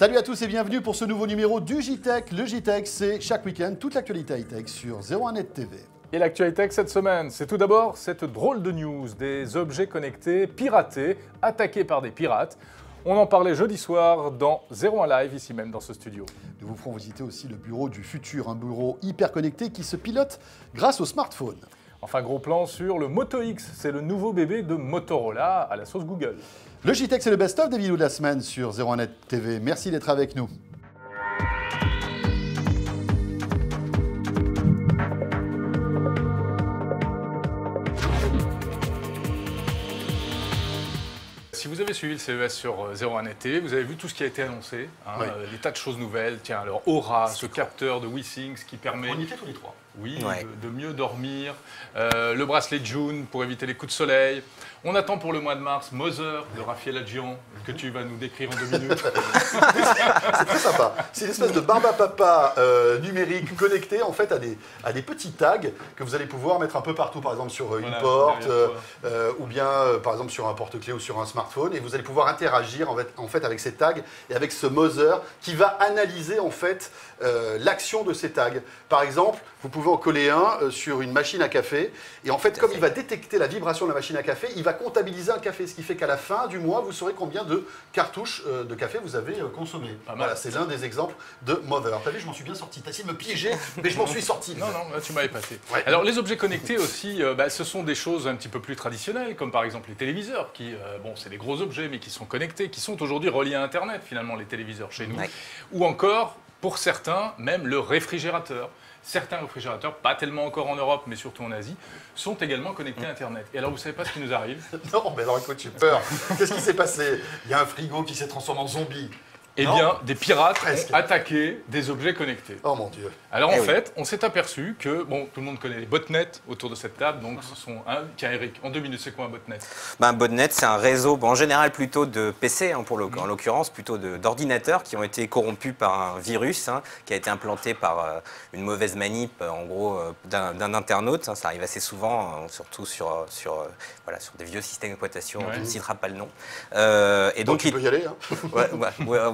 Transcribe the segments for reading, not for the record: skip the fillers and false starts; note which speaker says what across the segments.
Speaker 1: Salut à tous et bienvenue pour ce nouveau numéro du JTech. Le JTech, c'est chaque week-end toute l'actualité high-tech sur 01net TV.
Speaker 2: Et l'actualité tech cette semaine, c'est tout d'abord cette drôle de news des objets connectés piratés, attaqués par des pirates. On en parlait jeudi soir dans 01 Live, ici même dans ce studio.
Speaker 1: Nous vous ferons visiter aussi le bureau du futur, un bureau hyper connecté qui se pilote grâce au smartphone.
Speaker 2: Enfin, gros plan sur le Moto X, c'est le nouveau bébé de Motorola à la sauce Google.
Speaker 1: Le JTech, c'est le best-of des vidéos de la semaine sur 01net TV. Merci d'être avec nous.
Speaker 2: Si vous avez suivi le CES sur 01net TV, vous avez vu tout ce qui a été annoncé, hein,
Speaker 1: Oui.
Speaker 2: des tas de choses nouvelles. Tiens, alors Aura, ce capteur de WeSings qui permet...
Speaker 1: On y était tous les trois.
Speaker 2: Oui,
Speaker 3: Ouais.
Speaker 2: de mieux dormir. Le bracelet June pour éviter les coups de soleil. On attend pour le mois de mars Mother de Raphaël Adjian, que tu vas nous décrire en 2 minutes.
Speaker 1: C'est très sympa. C'est une espèce de barbe à papa numérique connecté en fait à des petits tags que vous allez pouvoir mettre un peu partout, par exemple sur une
Speaker 2: Voilà,
Speaker 1: porte,
Speaker 2: derrière
Speaker 1: ou bien par exemple sur un porte-clés ou sur un smartphone, et vous allez pouvoir interagir en fait avec ces tags et avec ce Mother qui va analyser en fait l'action de ces tags. Par exemple, vous pouvez en coller un sur une machine à café, et en fait, comme il va détecter la vibration de la machine à café, il va comptabiliser un café, ce qui fait qu'à la fin du mois, vous saurez combien de cartouches de café vous avez consommé.
Speaker 2: Pas mal.
Speaker 1: Voilà, c'est l'un des exemples de Mother. Alors, t'as vu, je m'en suis bien sorti. T'as essayé de me piéger, mais je m'en suis sorti.
Speaker 2: Non, là, tu m'as épaté.
Speaker 1: Ouais.
Speaker 2: Alors, les objets connectés aussi, ce sont des choses un petit peu plus traditionnelles, comme par exemple les téléviseurs, qui, c'est des gros objets, mais qui sont connectés, qui sont aujourd'hui reliés à Internet, finalement, les téléviseurs chez nous.
Speaker 3: Ouais.
Speaker 2: Ou encore, pour certains, même le réfrigérateur. Certains réfrigérateurs, pas tellement encore en Europe, mais surtout en Asie, sont également connectés à Internet. Et alors, vous savez pas ce qui nous arrive?
Speaker 1: Non, mais alors écoute, j'ai peur. Qu'est-ce qui s'est passé? Il y a un frigo qui s'est transformé en zombie.
Speaker 2: Eh
Speaker 1: Non.
Speaker 2: bien, des pirates
Speaker 1: Presque.
Speaker 2: ont attaqué des objets connectés.
Speaker 1: Oh mon Dieu.
Speaker 2: Alors
Speaker 3: Eh
Speaker 2: en
Speaker 3: oui.
Speaker 2: fait, on s'est aperçu que, tout le monde connaît les botnets autour de cette table, donc ce sont tiens Eric, en 2 minutes, c'est quoi un botnet?
Speaker 3: Un botnet, c'est un réseau, en général plutôt de PC, en l'occurrence, plutôt d'ordinateurs qui ont été corrompus par un virus qui a été implanté par une mauvaise manip, en gros, d'un internaute. Ça arrive assez souvent, surtout sur des vieux systèmes d'exploitation,
Speaker 2: Ouais.
Speaker 3: on ne citera pas le nom. Et
Speaker 1: Donc
Speaker 3: donc,
Speaker 1: tu peux y aller. Hein.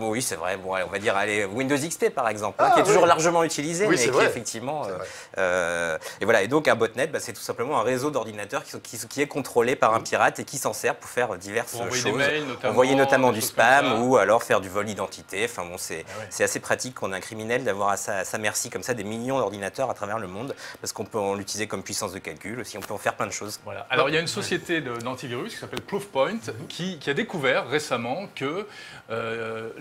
Speaker 3: oui, c'est vrai. Bon, on va dire Windows XP, par exemple,
Speaker 1: Ah,
Speaker 3: qui est toujours
Speaker 1: oui.
Speaker 3: largement utilisé,
Speaker 1: Oui,
Speaker 3: mais
Speaker 1: c'est
Speaker 3: qui
Speaker 1: vrai.
Speaker 3: effectivement...
Speaker 1: C'est vrai.
Speaker 3: Et voilà, et donc un botnet, c'est tout simplement un réseau d'ordinateurs qui est contrôlé par un pirate et qui s'en sert pour faire diverses
Speaker 2: Pour envoyer
Speaker 3: choses.
Speaker 2: des mails, notamment,
Speaker 3: Envoyer notamment
Speaker 2: des
Speaker 3: du
Speaker 2: choses comme
Speaker 3: spam
Speaker 2: ça.
Speaker 3: ou alors faire du vol d'identité. Enfin bon,
Speaker 2: Ah ouais.
Speaker 3: c'est assez pratique qu'on ait un criminel d'avoir à sa merci comme ça des millions d'ordinateurs à travers le monde, parce qu'on peut l'utiliser comme puissance de calcul aussi, on peut en faire plein de choses.
Speaker 2: Voilà. Alors il y a une société d'antivirus qui s'appelle Proofpoint qui a découvert récemment que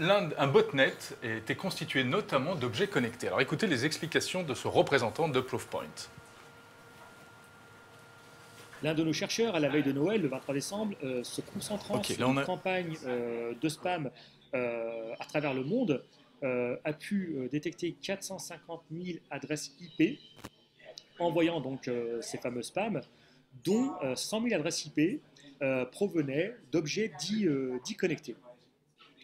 Speaker 2: un botnet était constitué notamment d'objets connectés. Alors écoutez les explications de ce représentant de Proofpoint.
Speaker 4: L'un de nos chercheurs, à la veille de Noël, le 23 décembre, se concentrant
Speaker 2: Ok,
Speaker 4: sur
Speaker 2: là, on
Speaker 4: une
Speaker 2: a-
Speaker 4: campagne de spam à travers le monde, a pu détecter 450 000 adresses IP, envoyant donc ces fameux spams, dont 100 000 adresses IP provenaient d'objets dits connectés.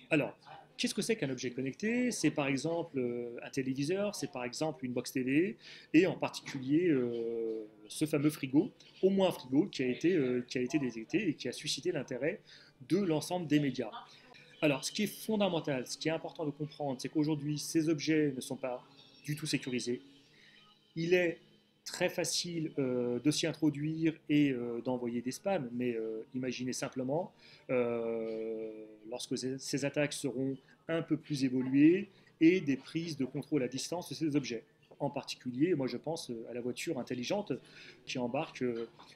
Speaker 4: Alors, qu'est-ce que c'est qu'un objet connecté? C'est par exemple un téléviseur, c'est par exemple une box TV, et en particulier ce fameux frigo, au moins un frigo qui a été détecté et qui a suscité l'intérêt de l'ensemble des médias. Alors, ce qui est fondamental, ce qui est important de comprendre, c'est qu'aujourd'hui, ces objets ne sont pas du tout sécurisés. Il est très facile de s'y introduire et d'envoyer des spams, mais imaginez simplement, lorsque ces attaques seront un peu plus évoluées et des prises de contrôle à distance de ces objets. En particulier, moi je pense à la voiture intelligente qui embarque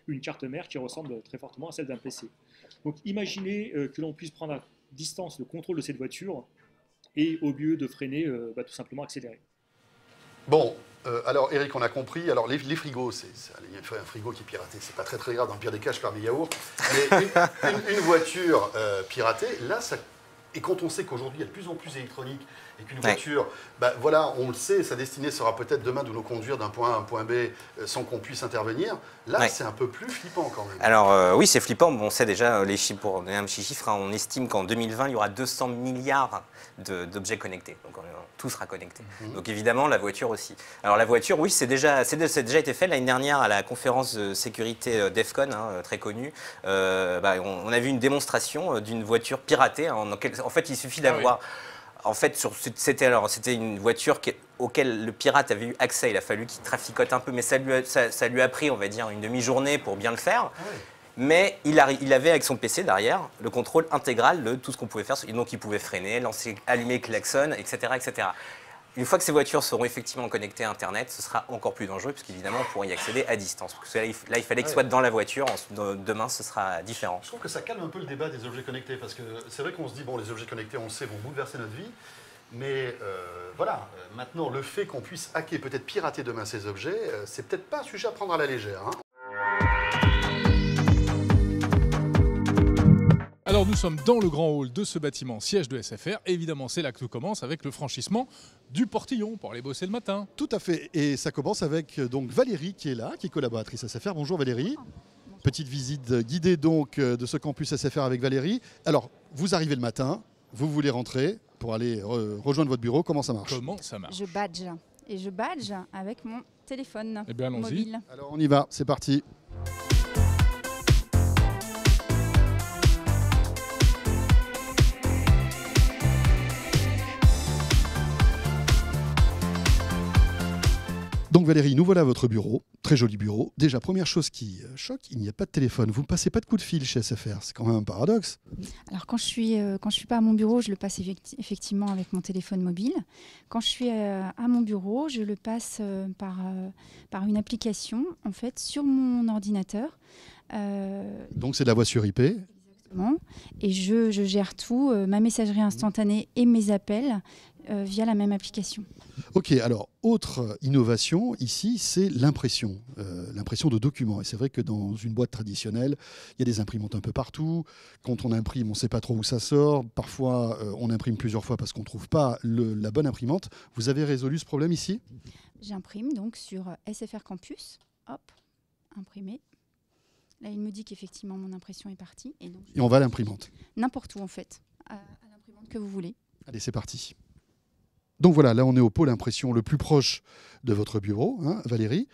Speaker 4: une carte mère qui ressemble très fortement à celle d'un PC. Donc imaginez que l'on puisse prendre à distance le contrôle de cette voiture et au lieu de freiner, tout simplement accélérer.
Speaker 1: Bon, alors Eric, on a compris. Alors les frigos, il y a un frigo qui est piraté, c'est pas très très grave. Dans le pire des cas, je perds mes yaourts. Mais une voiture piratée, là, ça. Et quand on sait qu'aujourd'hui, il y a de plus en plus d'électronique et qu'une voiture, on le sait, sa destinée sera peut-être demain de nous conduire d'un point A à un point B sans qu'on puisse intervenir. Là, c'est un peu plus flippant quand même.
Speaker 3: Alors oui, c'est flippant. Bon, on sait déjà les chiffres, pour donner un petit chiffre, on estime qu'en 2020, il y aura 200 milliards d'objets connectés. Donc tout sera connecté. Donc évidemment, la voiture aussi. Alors la voiture, oui, c'est déjà été fait l'année dernière à la conférence de sécurité DEFCON, très connue. On a vu une démonstration d'une voiture piratée. En fait, il suffit d'avoir En fait, c'était une voiture auquel le pirate avait eu accès. Il a fallu qu'il traficote un peu, mais ça lui a pris, on va dire, une demi-journée pour bien le faire. Ah oui. Mais il avait avec son PC derrière le contrôle intégral de tout ce qu'on pouvait faire. Et donc il pouvait freiner, lancer, allumer, klaxon, etc., etc. Une fois que ces voitures seront effectivement connectées à Internet, ce sera encore plus dangereux, puisqu'évidemment, on pourra y accéder à distance. Parce que là, il fallait que ce soit dans la voiture. Demain, ce sera différent.
Speaker 1: Je trouve que ça calme un peu le débat des objets connectés, parce que c'est vrai qu'on se dit, bon, les objets connectés, on le sait, vont bouleverser notre vie. Mais voilà, maintenant, le fait qu'on puisse hacker, peut-être pirater demain ces objets, c'est peut-être pas un sujet à prendre à la légère. Hein.
Speaker 2: Alors nous sommes dans le grand hall de ce bâtiment siège de SFR. Évidemment, c'est là que tout commence avec le franchissement du portillon pour aller bosser le matin.
Speaker 1: Tout à fait. Et ça commence avec donc Valérie qui est là, qui est collaboratrice SFR. Bonjour Valérie. Petite visite guidée donc de ce campus SFR avec Valérie. Alors, vous arrivez le matin, vous voulez rentrer pour aller rejoindre votre bureau. Comment ça marche?
Speaker 2: Comment ça marche?
Speaker 5: Je badge. Et je badge avec mon téléphone
Speaker 2: allons-y.
Speaker 5: mobile.
Speaker 1: Alors on y va, c'est parti. Donc Valérie, nous voilà à votre bureau, très joli bureau. Déjà, première chose qui choque, il n'y a pas de téléphone. Vous ne passez pas de coup de fil chez SFR, c'est quand même un paradoxe.
Speaker 5: Alors quand je suis pas à mon bureau, je le passe effectivement avec mon téléphone mobile. Quand je suis à mon bureau, je le passe par une application en fait sur mon ordinateur.
Speaker 1: Donc c'est de la voix sur IP.
Speaker 5: Exactement. Et je gère tout, ma messagerie instantanée et mes appels via la même application.
Speaker 1: Ok, alors autre innovation ici, c'est l'impression, l'impression de documents. Et c'est vrai que dans une boîte traditionnelle, il y a des imprimantes un peu partout. Quand on imprime, on ne sait pas trop où ça sort. Parfois, on imprime plusieurs fois parce qu'on ne trouve pas la bonne imprimante. Vous avez résolu ce problème ici?
Speaker 5: J'imprime donc sur SFR Campus. Hop, imprimé. Là, il me dit qu'effectivement, mon impression est partie. Et
Speaker 1: on va à l'imprimante?
Speaker 5: N'importe où, en fait, à l'imprimante que vous voulez.
Speaker 1: Allez, c'est parti. Donc voilà, là, on est au pôle impression le plus proche de votre bureau, hein, Valérie.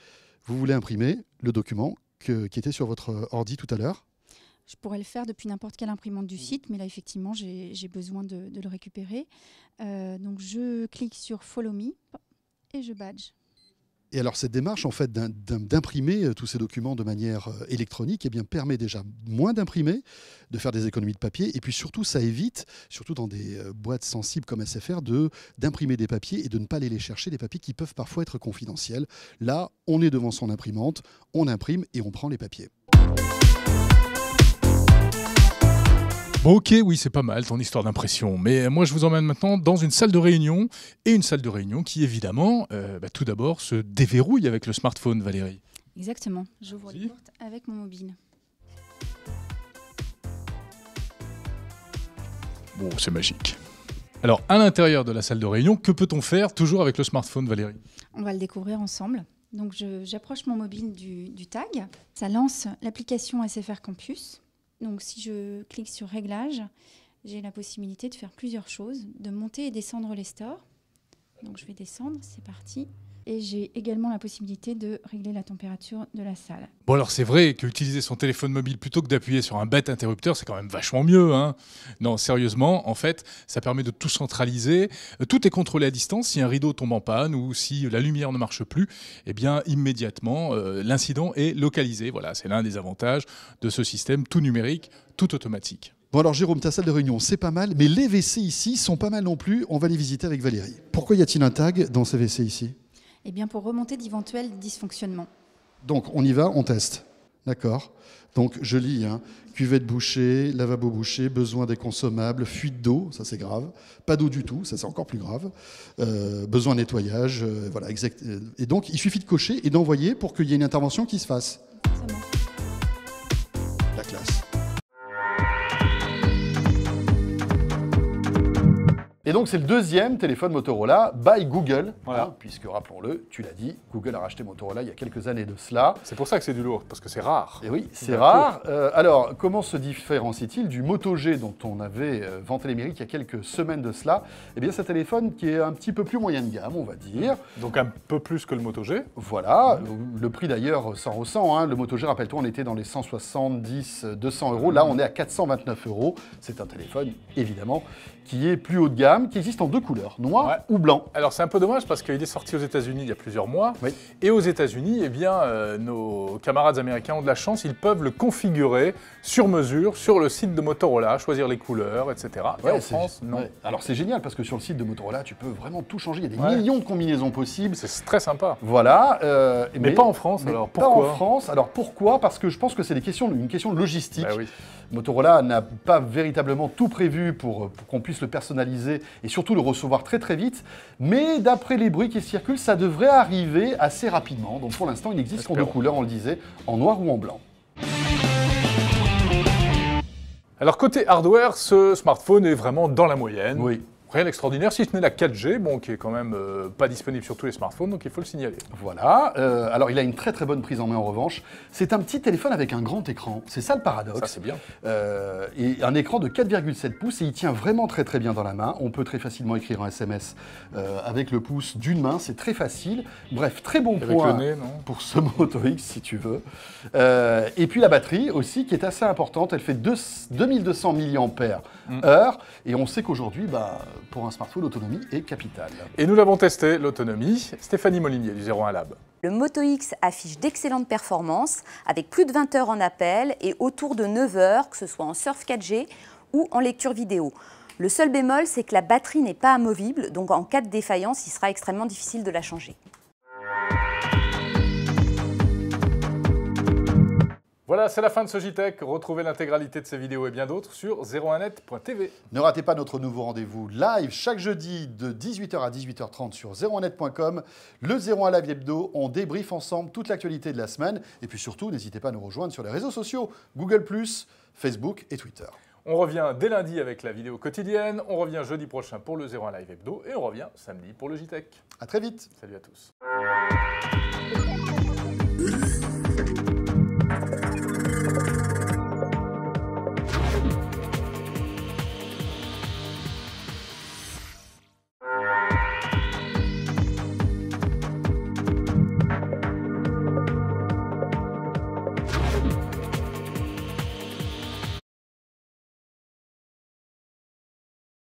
Speaker 1: Vous voulez imprimer le document qui était sur votre ordi tout à l'heure?
Speaker 5: Je pourrais le faire depuis n'importe quelle imprimante du site, mais là, effectivement, j'ai besoin de le récupérer. Donc, je clique sur Follow Me et je badge.
Speaker 1: Et alors cette démarche en fait d'imprimer tous ces documents de manière électronique, eh bien, permet déjà moins d'imprimer, de faire des économies de papier, et puis surtout ça évite, surtout dans des boîtes sensibles comme SFR, d'imprimer des papiers et de ne pas aller les chercher, des papiers qui peuvent parfois être confidentiels. Là, on est devant son imprimante, on imprime et on prend les papiers.
Speaker 2: Bon, ok, oui, c'est pas mal ton histoire d'impression, mais moi je vous emmène maintenant dans une salle de réunion, et une salle de réunion qui évidemment, tout d'abord, se déverrouille avec le smartphone, Valérie.
Speaker 5: Exactement, j'ouvre les portes avec mon mobile.
Speaker 2: Bon, c'est magique. Alors, à l'intérieur de la salle de réunion, que peut-on faire toujours avec le smartphone, Valérie?
Speaker 5: On va le découvrir ensemble. Donc j'approche mon mobile du tag, ça lance l'application SFR Campus. Donc si je clique sur Réglages, j'ai la possibilité de faire plusieurs choses, de monter et descendre les stores. Donc je vais descendre, c'est parti. Et j'ai également la possibilité de régler la température de la salle.
Speaker 2: Bon alors c'est vrai qu'utiliser son téléphone mobile plutôt que d'appuyer sur un bête interrupteur, c'est quand même vachement mieux, hein. Non, sérieusement, en fait, ça permet de tout centraliser. Tout est contrôlé à distance. Si un rideau tombe en panne ou si la lumière ne marche plus, eh bien immédiatement, l'incident est localisé. Voilà, c'est l'un des avantages de ce système tout numérique, tout automatique.
Speaker 1: Bon alors Jérôme, ta salle de réunion, c'est pas mal, mais les WC ici sont pas mal non plus. On va les visiter avec Valérie. Pourquoi y a-t-il un tag dans ces WC ici?
Speaker 5: Eh bien pour remonter d'éventuels dysfonctionnements.
Speaker 1: Donc on y va, on teste. D'accord. Donc je lis, hein, cuvette bouchée, lavabo bouché, besoin des consommables, fuite d'eau, ça c'est grave. Pas d'eau du tout, ça c'est encore plus grave. Besoin de nettoyage, voilà, exact. Et donc il suffit de cocher et d'envoyer pour qu'il y ait une intervention qui se fasse.
Speaker 5: Exactement.
Speaker 1: La classe. Et donc c'est le deuxième téléphone Motorola by Google,
Speaker 2: voilà.
Speaker 1: Hein, puisque rappelons-le, tu l'as dit, Google a racheté Motorola il y a quelques années de cela.
Speaker 2: C'est pour ça que c'est du lourd, parce que c'est rare.
Speaker 1: Et oui, c'est rare. Alors, comment se différencie-t-il du Moto G dont on avait vanté les mérites il y a quelques semaines de cela? Eh bien, c'est un téléphone qui est un petit peu plus moyen de gamme, on va dire.
Speaker 2: Donc un peu plus que le Moto G.
Speaker 1: Voilà, le prix d'ailleurs s'en ressent. Hein. Le Moto G, rappelle-toi, on était dans les 170-200 euros. Là, on est à 429 euros. C'est un téléphone, évidemment, qui est plus haut de gamme. spam qui existe en 2 couleurs, noir
Speaker 2: Ouais.
Speaker 1: ou blanc.
Speaker 2: Alors c'est un peu dommage parce qu'il est sorti aux États-Unis il y a plusieurs mois.
Speaker 1: Oui.
Speaker 2: Et aux États-Unis, eh bien, nos camarades américains ont de la chance, ils peuvent le configurer sur mesure sur le site de Motorola, choisir les couleurs, etc. Et en France, non.
Speaker 1: Ouais. Alors c'est génial parce que sur le site de Motorola, tu peux vraiment tout changer. Il y a des
Speaker 2: Ouais.
Speaker 1: millions de combinaisons possibles.
Speaker 2: C'est très sympa.
Speaker 1: Voilà.
Speaker 2: Mais pas en France, alors
Speaker 1: pas
Speaker 2: pourquoi
Speaker 1: en France. Alors pourquoi? Parce que je pense que c'est une question de logistique.
Speaker 2: Bah oui.
Speaker 1: Motorola n'a pas véritablement tout prévu pour qu'on puisse le personnaliser et surtout le recevoir très très vite. Mais d'après les bruits qui circulent, ça devrait arriver assez rapidement. Donc pour l'instant, il existe en 2
Speaker 2: Espérons.
Speaker 1: couleurs, on le disait, en noir ou en blanc.
Speaker 2: Alors côté hardware, ce smartphone est vraiment dans la moyenne.
Speaker 1: Oui.
Speaker 2: Rien d'extraordinaire, si ce n'est la 4G, bon, qui est quand même pas disponible sur tous les smartphones, donc il faut le signaler.
Speaker 1: Voilà. Alors il a une très très bonne prise en main en revanche. C'est un petit téléphone avec un grand écran. C'est ça le paradoxe.
Speaker 2: Ça c'est bien.
Speaker 1: Et un écran de 4,7 pouces et il tient vraiment très très bien dans la main. On peut très facilement écrire un SMS avec le pouce d'une main, c'est très facile. Bref, très bon
Speaker 2: Avec
Speaker 1: point
Speaker 2: le nez, non?
Speaker 1: pour ce Moto X si tu veux. Et puis la batterie aussi qui est assez importante, elle fait 2200 mAh et on sait qu'aujourd'hui, pour un smartphone, l'autonomie est capitale.
Speaker 2: Et nous l'avons testé, l'autonomie. Stéphanie Molinier du 01 Lab.
Speaker 6: Le Moto X affiche d'excellentes performances, avec plus de 20 heures en appel et autour de 9 heures, que ce soit en surf 4G ou en lecture vidéo. Le seul bémol, c'est que la batterie n'est pas amovible, donc en cas de défaillance, il sera extrêmement difficile de la changer.
Speaker 2: Voilà, c'est la fin de ce JTech. Retrouvez l'intégralité de ces vidéos et bien d'autres sur 01net.tv.
Speaker 1: Ne ratez pas notre nouveau rendez-vous live chaque jeudi de 18h à 18h30 sur 01net.com. Le 01 Live Hebdo, on débriefe ensemble toute l'actualité de la semaine. Et puis surtout, n'hésitez pas à nous rejoindre sur les réseaux sociaux, Google+, Facebook et Twitter.
Speaker 2: On revient dès lundi avec la vidéo quotidienne. On revient jeudi prochain pour le 01 Live Hebdo. Et on revient samedi pour le JTech.
Speaker 1: À très vite.
Speaker 2: Salut à tous.